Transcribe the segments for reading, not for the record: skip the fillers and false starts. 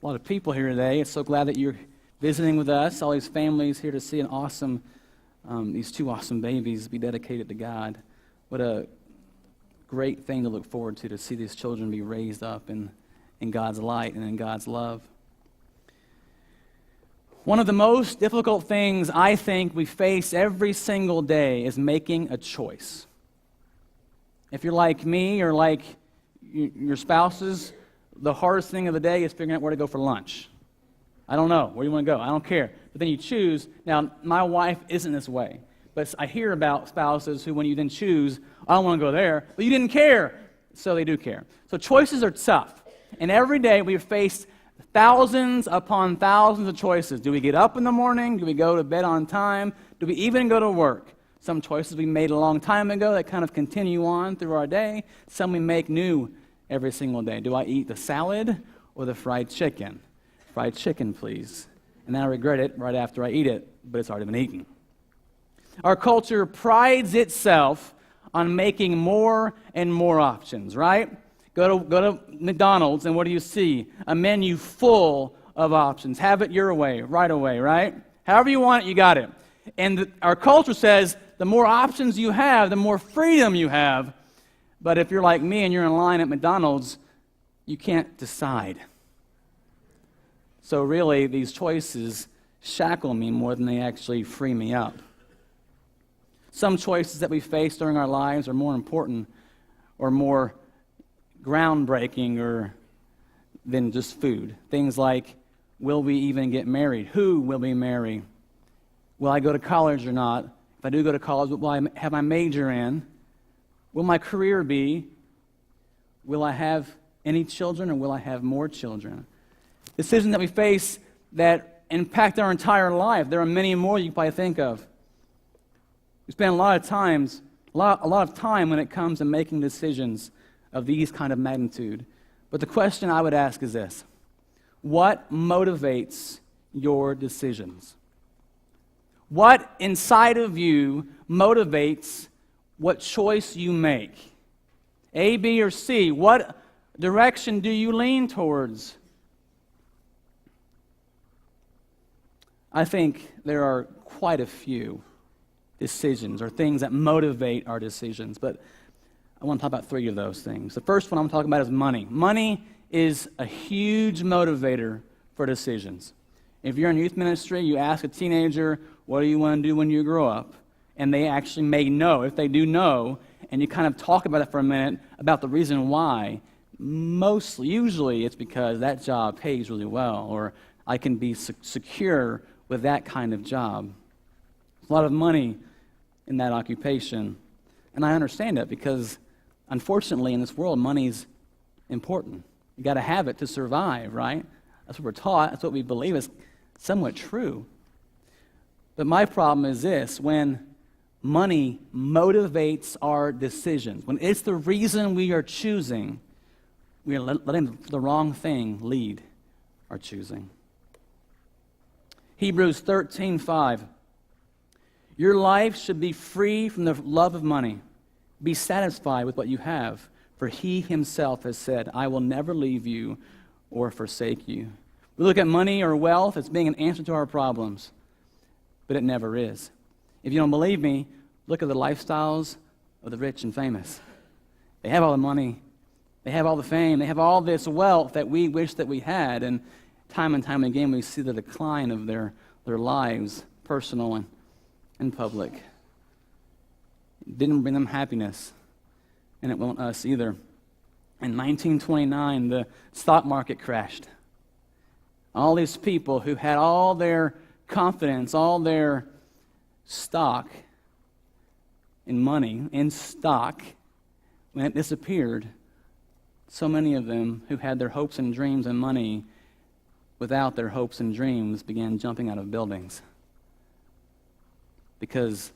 A lot of people here today. I'm so glad that you're visiting with us. All these families here to see these two awesome babies be dedicated to God. What a great thing to look forward to see these children be raised up in God's light and in God's love. One of the most difficult things I think we face every single day is making a choice. If you're like me or like your spouses, the hardest thing of the day is figuring out where to go for lunch. I don't know. Where do you want to go? I don't care. But then you choose. Now, my wife isn't this way. But I hear about spouses who, when you then choose, I don't want to go there, but you didn't care. So they do care. So choices are tough. And every day we face thousands upon thousands of choices. Do we get up in the morning? Do we go to bed on time? Do we even go to work? Some choices we made a long time ago that kind of continue on through our day. Some we make new every single day. Do I eat the salad or the fried chicken? Fried chicken, please. And then I regret it right after I eat it, but it's already been eaten. Our culture prides itself on making more and more options, right? Go to McDonald's, and what do you see? A menu full of options. Have it your way, right away, right? However you want it, you got it. And our culture says the more options you have, the more freedom you have. But if you're like me and you're in line at McDonald's, you can't decide. So really, these choices shackle me more than they actually free me up. Some choices that we face during our lives are more important or more groundbreaking than just food. Things like, will we even get married? Who will we marry? Will I go to college or not? If I do go to college, what will I have my major in? Will my career be? Will I have any children or will I have more children? Decisions that we face that impact our entire life. There are many more you can probably think of. We spend a lot of time when it comes to making decisions of these kind of magnitude. But the question I would ask is this: what motivates your decisions? What inside of you motivates what choice you make? A, B, or C? What direction do you lean towards? I think there are quite a few decisions or things that motivate our decisions, but I want to talk about three of those things. The first one I'm talking about is money. Money is a huge motivator for decisions. If you're in youth ministry, you ask a teenager, what do you want to do when you grow up? And they actually may know. If they do know, and you kind of talk about it for a minute, about the reason why, usually it's because that job pays really well, or I can be secure with that kind of job. A lot of money in that occupation. And I understand that because, unfortunately, in this world, money's important. You got to have it to survive, right? That's what we're taught. That's what we believe is somewhat true. But my problem is this: when money motivates our decisions, when it's the reason we are choosing, we are letting the wrong thing lead our choosing. Hebrews 13:5. Your life should be free from the love of money. Be satisfied with what you have, for he himself has said, I will never leave you or forsake you. We look at money or wealth as being an answer to our problems, but it never is. If you don't believe me, look at the lifestyles of the rich and famous. They have all the money. They have all the fame. They have all this wealth that we wish that we had, and time again we see the decline of their lives, personal and public. It didn't bring them happiness, and it won't us either. In 1929, the stock market crashed. All these people who had all their confidence, all their stock in money, in stock, when it disappeared, so many of them who had their hopes and dreams and money without their hopes and dreams began jumping out of buildings because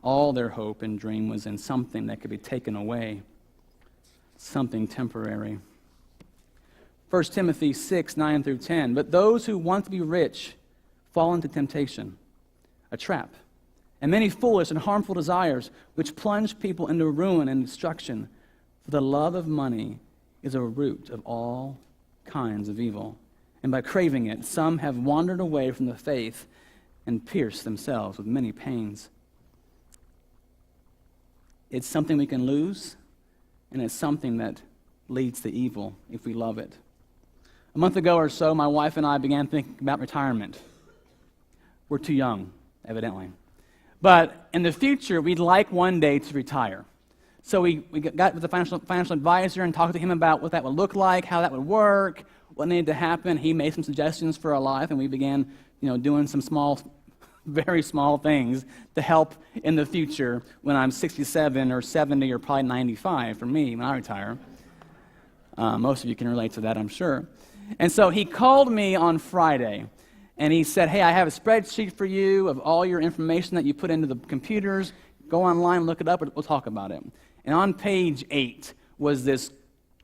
all their hope and dream was in something that could be taken away, something temporary. 1 Timothy 6:9-10. But those who want to be rich fall into temptation, a trap, and many foolish and harmful desires which plunge people into ruin and destruction. For the love of money is a root of all kinds of evil. And by craving it, some have wandered away from the faith and pierced themselves with many pains. It's something we can lose, and it's something that leads to evil if we love it. A month ago or so, my wife and I began thinking about retirement. We're too young, evidently. But in the future, we'd like one day to retire. So we got with the financial advisor and talked to him about what that would look like, how that would work, what needed to happen. He made some suggestions for our life, and we began, doing some small, very small things to help in the future when I'm 67 or 70 or probably 95 for me when I retire. Most of you can relate to that, I'm sure. And so he called me on Friday, and he said, hey, I have a spreadsheet for you of all your information that you put into the computers. Go online, look it up, and we'll talk about it. And on page 8 was this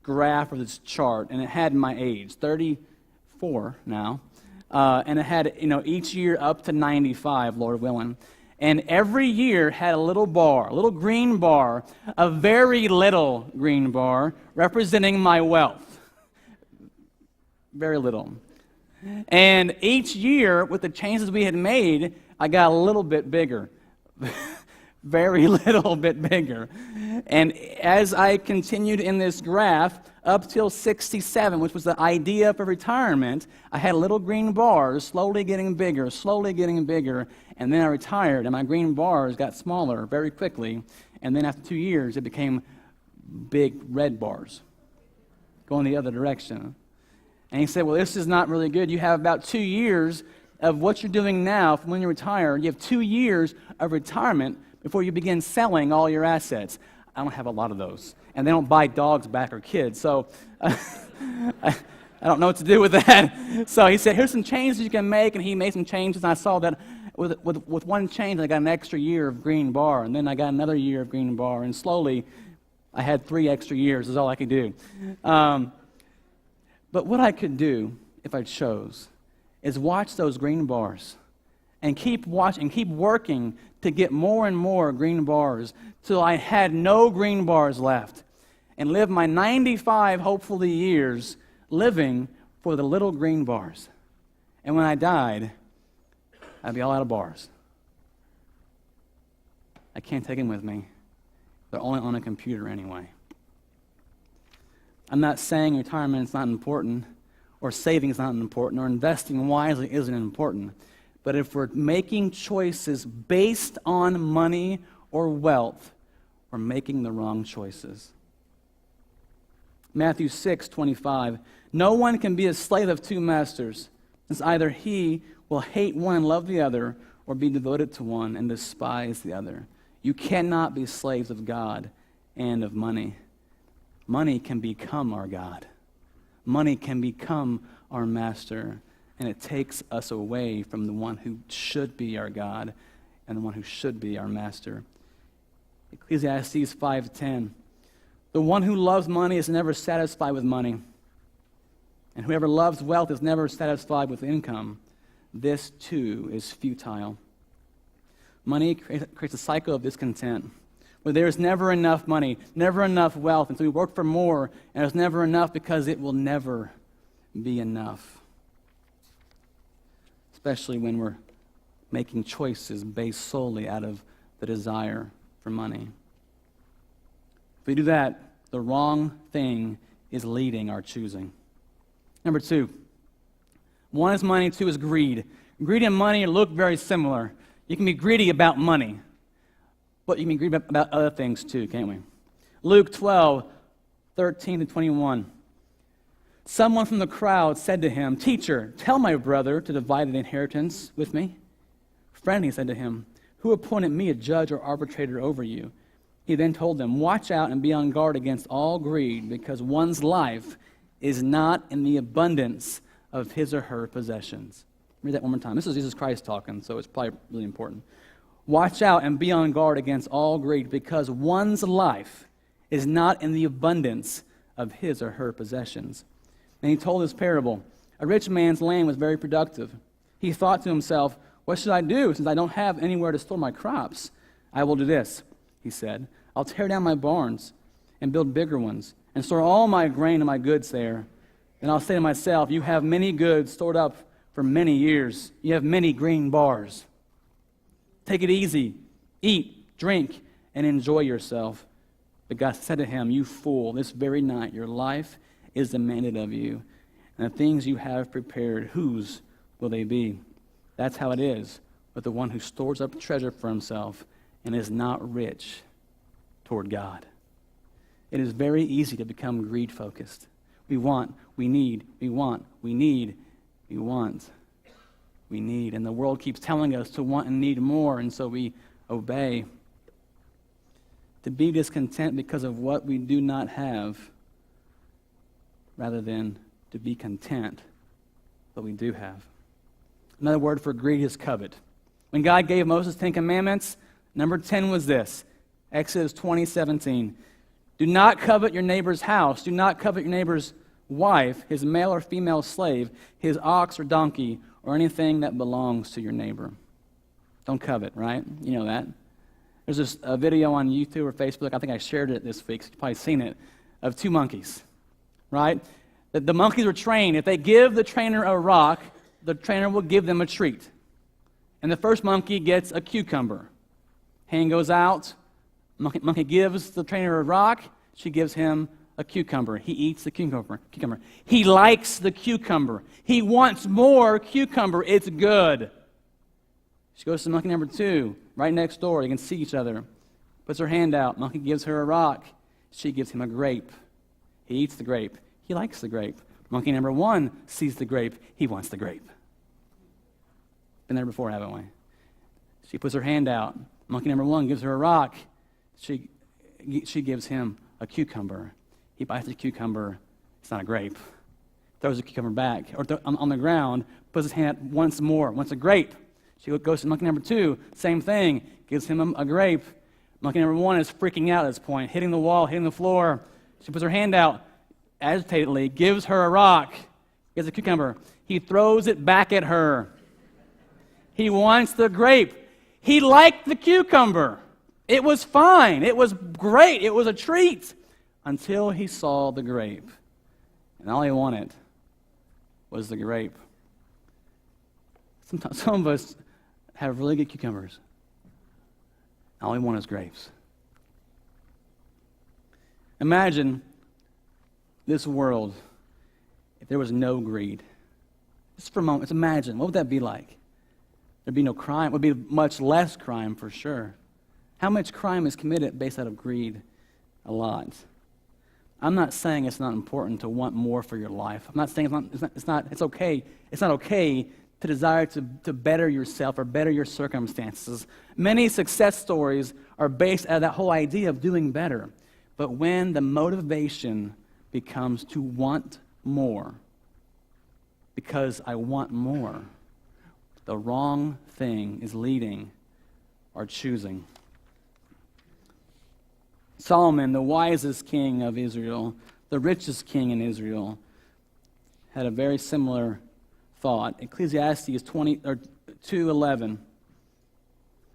graph or this chart, and it had my age, 34 now. And it had, each year up to 95, Lord willing. And every year had a little bar, a little green bar, a very little green bar, representing my wealth. Very little. And each year, with the changes we had made, I got a little bit bigger. Very little bit bigger. And as I continued in this graph, up till 67, which was the idea for retirement, I had little green bars slowly getting bigger, and then I retired, and my green bars got smaller very quickly, and then after 2 years, it became big red bars, going the other direction. And he said, well, this is not really good. You have about 2 years of what you're doing now from when you retire. You have 2 years of retirement before you begin selling all your assets. I don't have a lot of those. And they don't buy dogs back or kids. So I don't know what to do with that. So he said, here's some changes you can make. And he made some changes. And I saw that with one change, I got an extra year of green bar. And then I got another year of green bar. And slowly, I had 3 extra years is all I could do. But what I could do, if I chose, is watch those green bars and keep working to get more and more green bars till I had no green bars left and live my 95, hopefully, years living for the little green bars. And when I died, I'd be all out of bars. I can't take them with me. They're only on a computer anyway. I'm not saying retirement is not important, or saving is not important, or investing wisely isn't important. But if we're making choices based on money or wealth, we're making the wrong choices. Matthew 6:25. No one can be a slave of 2 masters, since either he will hate one and love the other, or be devoted to one and despise the other. You cannot be slaves of God and of money. Money can become our God. Money can become our master, and it takes us away from the one who should be our God and the one who should be our master. Ecclesiastes 5:10. The one who loves money is never satisfied with money, and whoever loves wealth is never satisfied with income. This too is futile. Money creates a cycle of discontent, where there is never enough money, never enough wealth, and so we work for more, and there's never enough because it will never be enough. Especially when we're making choices based solely out of the desire for money. If we do that, the wrong thing is leading our choosing. Number 2. 1 is money, 2 is greed. Greed and money look very similar. You can be greedy about money, but you can be greedy about other things too, can't we? Luke 12:13-21. Someone from the crowd said to him, "Teacher, tell my brother to divide the inheritance with me." "Friend," he said to him, "who appointed me a judge or arbitrator over you?" He then told them, "Watch out and be on guard against all greed, because one's life is not in the abundance of his or her possessions." Read that one more time. This is Jesus Christ talking, so it's probably really important. Watch out and be on guard against all greed, because one's life is not in the abundance of his or her possessions. And he told this parable. A rich man's land was very productive. He thought to himself, "What should I do since I don't have anywhere to store my crops? I will do this," he said. "I'll tear down my barns and build bigger ones and store all my grain and my goods there. Then I'll say to myself, you have many goods stored up for many years. You have many green bars. Take it easy. Eat, drink, and enjoy yourself. But God said to him, you fool, this very night your life is demanded of you. And the things you have prepared, whose will they be? That's how it is with the one who stores up treasure for himself and is not rich toward God. It is very easy to become greed-focused. We want, we need, we want, we need, we want, we need. And the world keeps telling us to want and need more, and so we obey. To be discontent because of what we do not have, rather than to be content what we do have. Another word for greed is covet. When God gave Moses 10 Commandments, number 10 was this, Exodus 20:17. Do not covet your neighbor's house. Do not covet your neighbor's wife, his male or female slave, his ox or donkey, or anything that belongs to your neighbor. Don't covet, right? You know that. There's this video on YouTube or Facebook, I think I shared it this week, so you've probably seen it, of two monkeys, right? The monkeys were trained. If they give the trainer a rock, the trainer will give them a treat. And the first monkey gets a cucumber. Hand goes out, monkey gives the trainer a rock, she gives him a cucumber. He eats the cucumber. He likes the cucumber. He wants more cucumber. It's good. She goes to monkey number 2, right next door. You can see each other. Puts her hand out. Monkey gives her a rock. She gives him a grape. He eats the grape. He likes the grape. Monkey number 1 sees the grape. He wants the grape. Been there before, haven't we? She puts her hand out. Monkey number 1 gives her a rock. She gives him a cucumber. He bites the cucumber. It's not a grape. Throws the cucumber back or on the ground. Puts his hand out once more. Wants a grape. She goes to monkey number 2. Same thing. Gives him a grape. Monkey number 1 is freaking out at this point, hitting the wall, hitting the floor. She puts her hand out agitatedly, gives her a rock, gives a cucumber. He throws it back at her. He wants the grape. He liked the cucumber. It was fine. It was great. It was a treat until he saw the grape. And all he wanted was the grape. Sometimes some of us have really good cucumbers. All we want is grapes. Imagine this world if there was no greed. Just for a moment, imagine. What would that be like? There'd be no crime. It would be much less crime for sure. How much crime is committed based out of greed? A lot. I'm not saying it's not important to want more for your life. I'm not saying it's okay. It's not okay to desire to better yourself or better your circumstances. Many success stories are based on that whole idea of doing better. But when the motivation becomes to want more, because I want more, the wrong thing is leading or choosing. Solomon, the wisest king of Israel, the richest king in Israel, had a very similar thought. Ecclesiastes 2:11.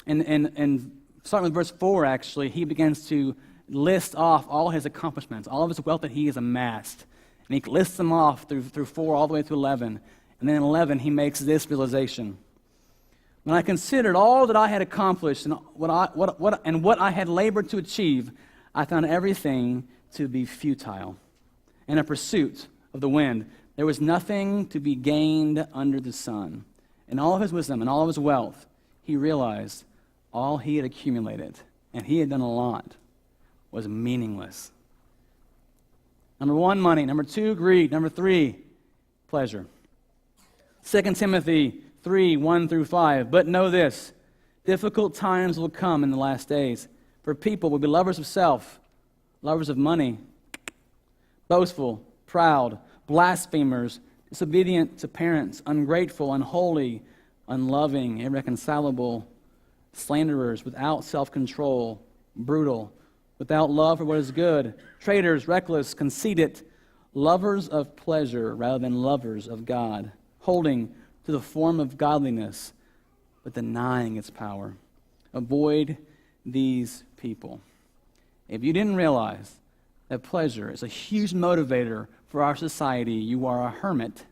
And starting with verse 4, actually, he begins to list off all his accomplishments, all of his wealth that he has amassed. And he lists them off through 4 all the way to 11. And then in 11, he makes this realization. When I considered all that I had accomplished and what I had labored to achieve, I found everything to be futile and a pursuit of the wind. There was nothing to be gained under the sun. In all of his wisdom and all of his wealth, he realized all he had accumulated, and he had done a lot, was meaningless. Number 1, money. Number 2, greed. Number 3, pleasure. 2 Timothy 3:1-5. But know this, difficult times will come in the last days, for people will be lovers of self, lovers of money, boastful, proud, blasphemers, disobedient to parents, ungrateful, unholy, unloving, irreconcilable, slanderers, without self-control, brutal, without love for what is good, traitors, reckless, conceited, lovers of pleasure rather than lovers of God, holding to the form of godliness, but denying its power. Avoid these people. If you didn't realize that pleasure is a huge motivator for our society, you are a hermit.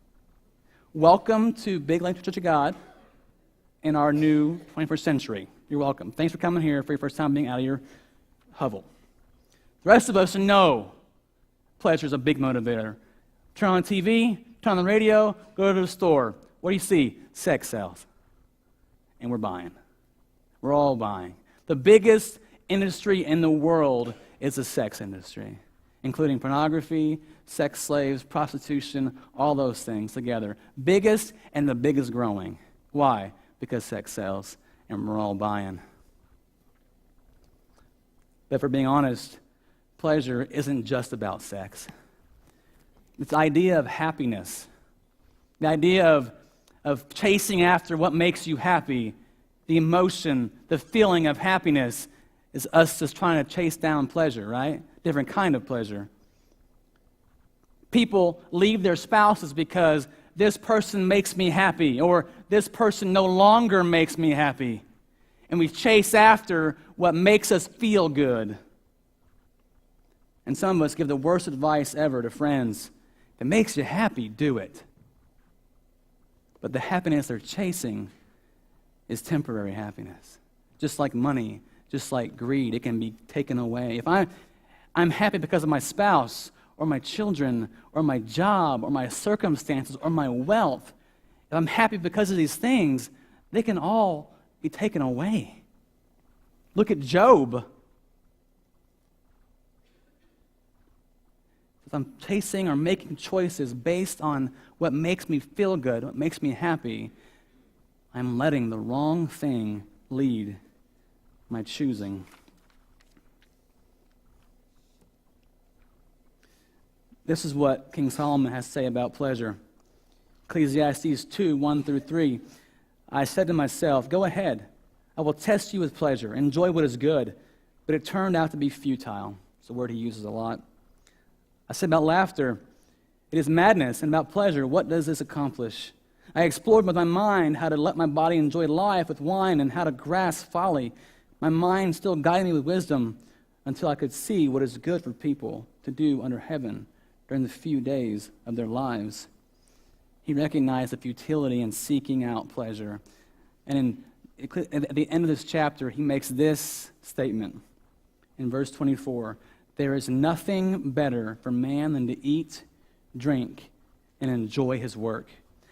Welcome to Big Lake Church of God in our new 21st century. You're welcome. Thanks for coming here for your first time being out of your hovel. The rest of us know pleasure is a big motivator. Turn on TV, turn on the radio, go to the store. What do you see? Sex sells. And we're buying. We're all buying. The biggest industry in the world is the sex industry, including pornography, sex slaves, prostitution, all those things together. Biggest and the biggest growing. Why? Because sex sells and we're all buying. But if we're being honest, pleasure isn't just about sex. It's the idea of happiness, the idea of chasing after what makes you happy, the emotion, the feeling of happiness is us just trying to chase down pleasure, right? Different kind of pleasure. People leave their spouses because this person makes me happy, or this person no longer makes me happy. And we chase after what makes us feel good. And some of us give the worst advice ever to friends. If it makes you happy, do it. But the happiness they're chasing is temporary happiness. Just like money, just like greed, it can be taken away. If I'm happy because of my spouse, or my children, or my job, or my circumstances, or my wealth, if I'm happy because of these things, they can all be taken away. Look at Job. If I'm chasing or making choices based on what makes me feel good, what makes me happy, I'm letting the wrong thing lead my choosing. This is what King Solomon has to say about pleasure. Ecclesiastes 2:1-3. I said to myself, go ahead, I will test you with pleasure, enjoy what is good. But it turned out to be futile. It's a word he uses a lot. I said about laughter, it is madness, and about pleasure, what does this accomplish? I explored with my mind how to let my body enjoy life with wine and how to grasp folly. My mind still guided me with wisdom until I could see what is good for people to do under heaven during the few days of their lives. He recognized the futility in seeking out pleasure. And at the end of this chapter, he makes this statement in verse 24. There is nothing better for man than to eat, drink, and enjoy his work.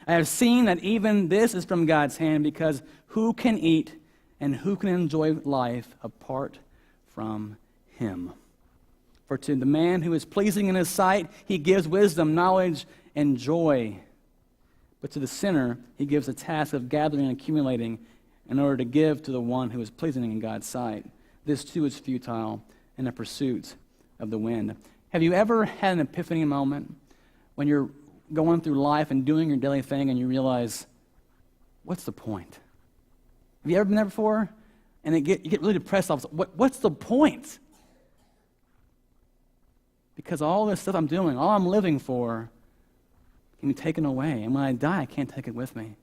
I have seen that even this is from God's hand, because who can eat and who can enjoy life apart from him? For to the man who is pleasing in his sight, he gives wisdom, knowledge, and joy. But to the sinner, he gives the task of gathering and accumulating in order to give to the one who is pleasing in God's sight. This too is futile and a pursuit of the wind. Have you ever had an epiphany moment when you're going through life and doing your daily thing and you realize, what's the point? Have you ever been there before? And you get really depressed. What's the point? Because all this stuff I'm doing, all I'm living for, can be taken away. And when I die, I can't take it with me.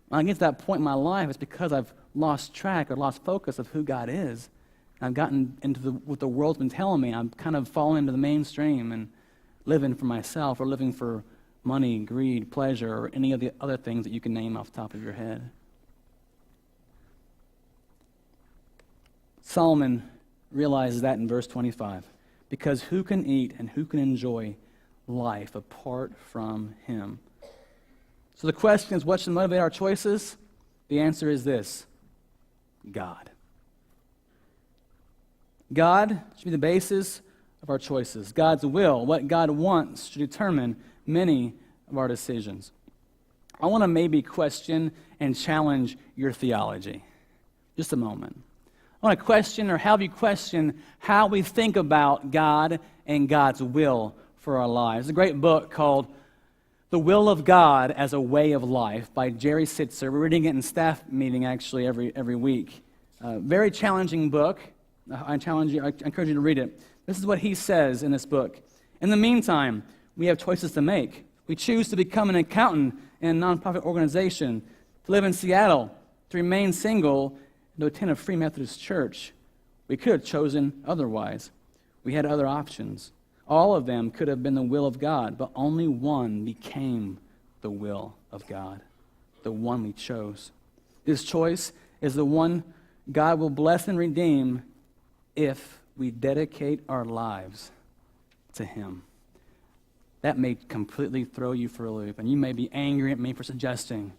When I get to that point in my life, it's because I've lost track or lost focus of who God is. I've gotten into what the world's been telling me. I'm kind of fallen into the mainstream and living for myself or living for money, greed, pleasure, or any of the other things that you can name off the top of your head. Solomon realizes that in verse 25. Because who can eat and who can enjoy life apart from him? So the question is, what should motivate our choices? The answer is this: God. God should be the basis of our choices. God's will, what God wants, should determine many of our decisions. I want to maybe question and challenge your theology. Just a moment. I want to question or have you question how we think about God and God's will for our lives. There's a great book called The Will of God as a Way of Life by Jerry Sitzer. We're reading it in staff meeting actually every week. Very challenging book. I encourage you to read it. This is what he says in this book. In the meantime, we have choices to make. We choose to become an accountant in a nonprofit organization, to live in Seattle, to remain single, to attend a Free Methodist church. We could have chosen otherwise. We had other options. All of them could have been the will of God, but only one became the will of God, the one we chose. This choice is the one God will bless and redeem if we dedicate our lives to Him. That may completely throw you for a loop, and you may be angry at me for suggesting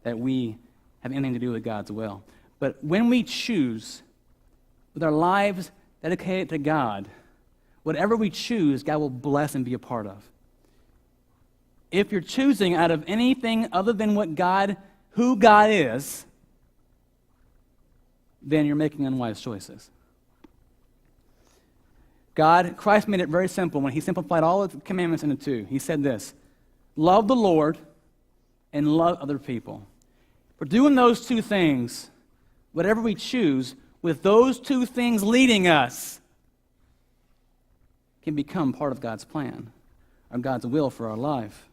that we have anything to do with God's will. But when we choose, with our lives dedicated to God, whatever we choose, God will bless and be a part of. If you're choosing out of anything other than who God is, then you're making unwise choices. Christ made it very simple when He simplified all of the commandments into two. He said this: love the Lord and love other people. For doing those two things, whatever we choose, with those two things leading us, can become part of God's plan or God's will for our life.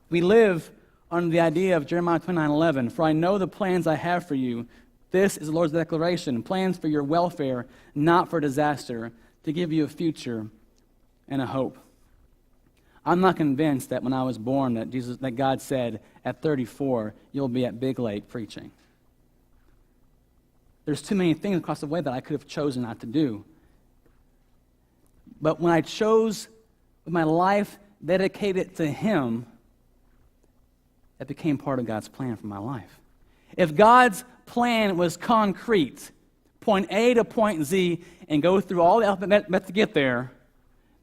We live under the idea of Jeremiah 29:11. For I know the plans I have for you. This is the Lord's declaration. Plans for your welfare, not for disaster, to give you a future and a hope. I'm not convinced that when I was born that God said at 34, you'll be at Big Lake preaching. There's too many things across the way that I could have chosen not to do. But when I chose my life dedicated to Him, that became part of God's plan for my life. If God's plan was concrete, point A to point Z, and go through all the alphabet to get there,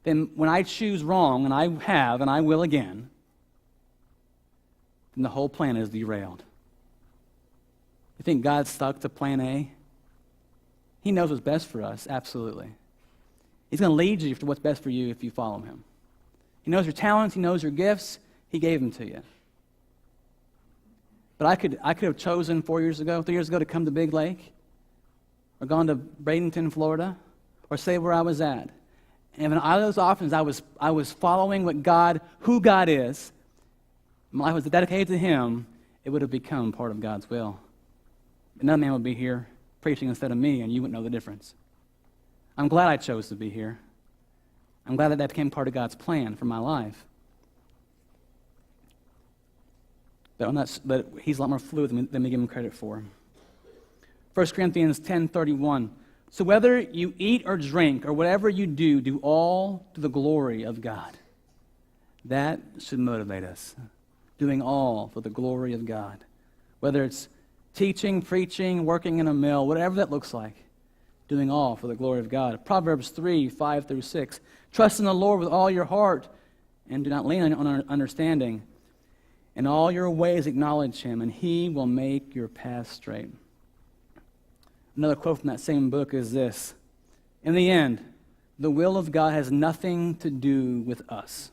then when I choose wrong, and I have, and I will again, then the whole plan is derailed. You think God's stuck to plan A? He knows what's best for us, absolutely. He's going to lead you to what's best for you if you follow Him. He knows your talents, He knows your gifts, He gave them to you. But I could have chosen 3 years ago, to come to Big Lake, or gone to Bradenton, Florida, or say where I was at. And in all those options, I was following who God is. My life was dedicated to Him. It would have become part of God's will. Another man would be here preaching instead of me, and you wouldn't know the difference. I'm glad I chose to be here. I'm glad that became part of God's plan for my life. But He's a lot more fluid than we give Him credit for. 1 Corinthians 10:31. So whether you eat or drink or whatever you do, do all to the glory of God. That should motivate us. Doing all for the glory of God. Whether it's teaching, preaching, working in a mill, whatever that looks like. Doing all for the glory of God. Proverbs 3:5-6. Trust in the Lord with all your heart and do not lean on our understanding. In all your ways acknowledge Him, and He will make your path straight. Another quote from that same book is this: in the end, the will of God has nothing to do with us.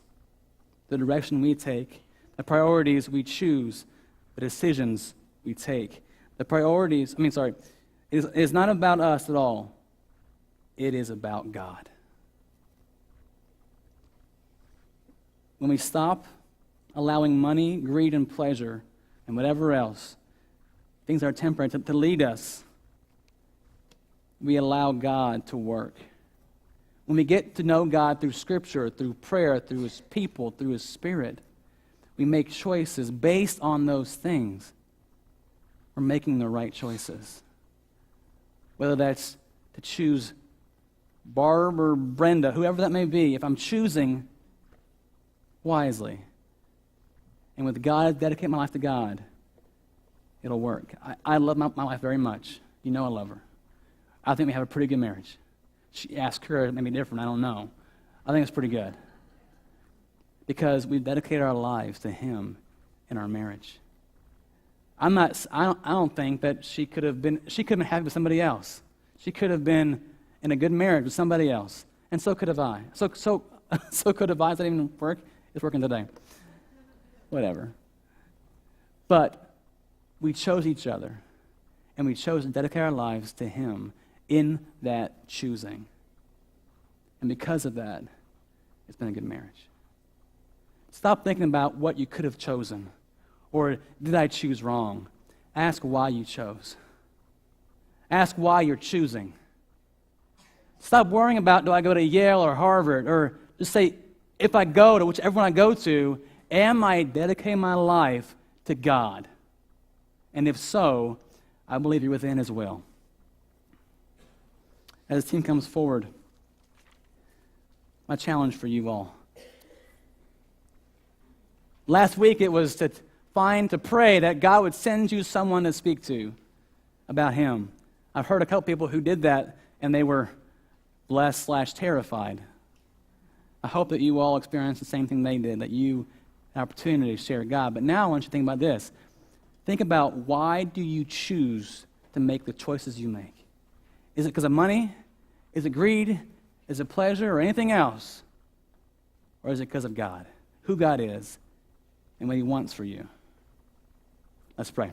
The direction we take, the priorities we choose, the decisions we take. It is not about us at all. It is about God. When we stop allowing money, greed, and pleasure, and whatever else, things that are temporary, to lead us, we allow God to work. When we get to know God through Scripture, through prayer, through His people, through His Spirit, we make choices based on those things. We're making the right choices. Whether that's to choose Barb or Brenda, whoever that may be, if I'm choosing wisely, and with God, dedicate my life to God, it'll work. I love my wife very much. You know I love her. I think we have a pretty good marriage. She asked her, it may be different, I don't know. I think it's pretty good. Because we've dedicated our lives to Him in our marriage. I don't think that she could have been happy with somebody else. She could have been in a good marriage with somebody else. And so could have I. So could have I. Does that even work? It's working today. Whatever. But we chose each other. And we chose to dedicate our lives to Him in that choosing. And because of that, it's been a good marriage. Stop thinking about what you could have chosen. Or did I choose wrong? Ask why you chose. Ask why you're choosing. Stop worrying about, do I go to Yale or Harvard? Or just say, if I go to whichever one I go to, am I dedicating my life to God? And if so, I believe you're within His will. As the team comes forward, my challenge for you all. Last week it was to pray that God would send you someone to speak to about Him. I've heard a couple people who did that, and they were blessed/terrified. I hope that you all experienced the same thing they did, that you had an opportunity to share God. But now I want you to think about this. Think about, why do you choose to make the choices you make? Is it because of money? Is it greed? Is it pleasure or anything else? Or is it because of God? Who God is and what He wants for you? Let's pray.